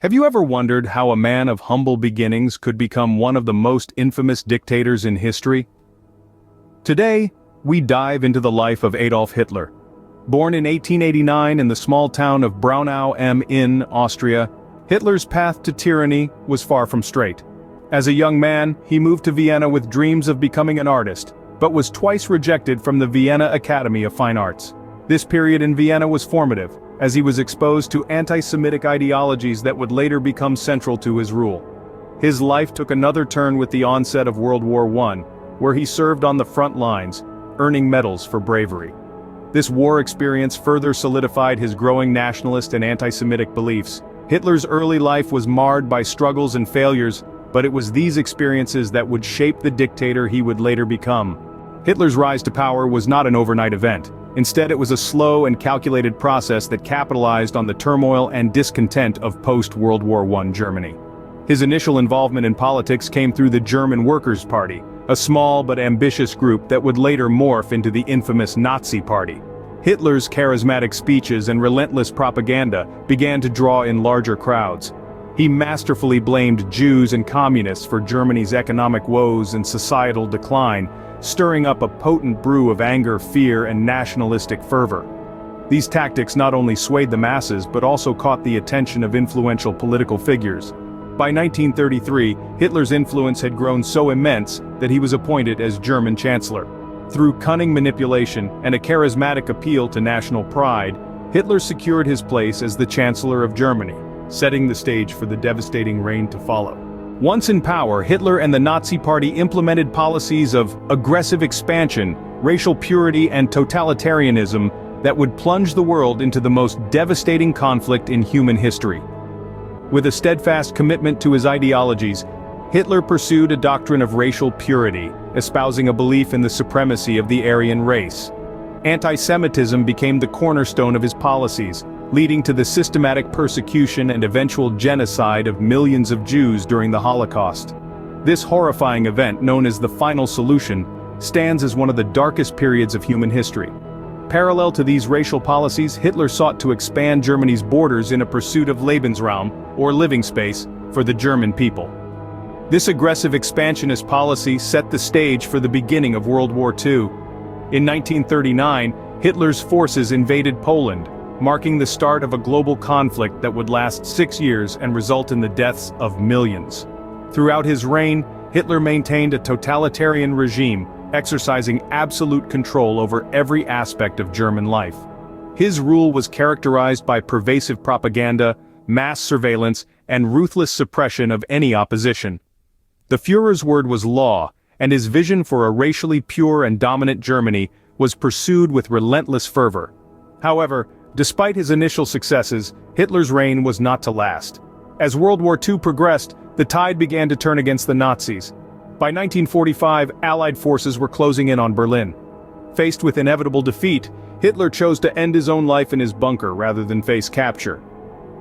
Have you ever wondered how a man of humble beginnings could become one of the most infamous dictators in history? Today, we dive into the life of Adolf Hitler. Born in 1889 in the small town of Braunau am Inn, Austria, Hitler's path to tyranny was far from straight. As a young man, he moved to Vienna with dreams of becoming an artist, but was twice rejected from the Vienna Academy of Fine Arts. This period in Vienna was formative, as he was exposed to anti-Semitic ideologies that would later become central to his rule. His life took another turn with the onset of World War I, where he served on the front lines, earning medals for bravery. This war experience further solidified his growing nationalist and anti-Semitic beliefs. Hitler's early life was marred by struggles and failures, but it was these experiences that would shape the dictator he would later become. Hitler's rise to power was not an overnight event. Instead, it was a slow and calculated process that capitalized on the turmoil and discontent of post-World War I Germany. His initial involvement in politics came through the German Workers' Party, a small but ambitious group that would later morph into the infamous Nazi Party. Hitler's charismatic speeches and relentless propaganda began to draw in larger crowds. He masterfully blamed Jews and communists for Germany's economic woes and societal decline, stirring up a potent brew of anger, fear, and nationalistic fervor. These tactics not only swayed the masses but also caught the attention of influential political figures. By 1933, Hitler's influence had grown so immense that he was appointed as German Chancellor. Through cunning manipulation and a charismatic appeal to national pride, Hitler secured his place as the Chancellor of Germany, setting the stage for the devastating reign to follow. Once in power, Hitler and the Nazi Party implemented policies of aggressive expansion, racial purity, and totalitarianism that would plunge the world into the most devastating conflict in human history. With a steadfast commitment to his ideologies, Hitler pursued a doctrine of racial purity, espousing a belief in the supremacy of the Aryan race. Anti-Semitism became the cornerstone of his policies, leading to the systematic persecution and eventual genocide of millions of Jews during the Holocaust. This horrifying event, known as the Final Solution, stands as one of the darkest periods of human history. Parallel to these racial policies, Hitler sought to expand Germany's borders in a pursuit of Lebensraum, or living space, for the German people. This aggressive expansionist policy set the stage for the beginning of World War II. In 1939, Hitler's forces invaded Poland, marking the start of a global conflict that would last 6 years and result in the deaths of millions. Throughout his reign, Hitler maintained a totalitarian regime, exercising absolute control over every aspect of German life. His rule was characterized by pervasive propaganda, mass surveillance, and ruthless suppression of any opposition. The Führer's word was law, and his vision for a racially pure and dominant Germany was pursued with relentless fervor. However, despite his initial successes, Hitler's reign was not to last. As World War II progressed, the tide began to turn against the Nazis. By 1945, Allied forces were closing in on Berlin. Faced with inevitable defeat, Hitler chose to end his own life in his bunker rather than face capture.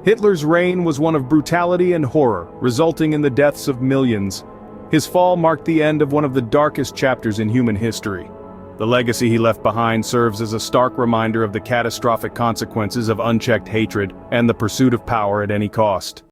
Hitler's reign was one of brutality and horror, resulting in the deaths of millions. His fall marked the end of one of the darkest chapters in human history. The legacy he left behind serves as a stark reminder of the catastrophic consequences of unchecked hatred and the pursuit of power at any cost.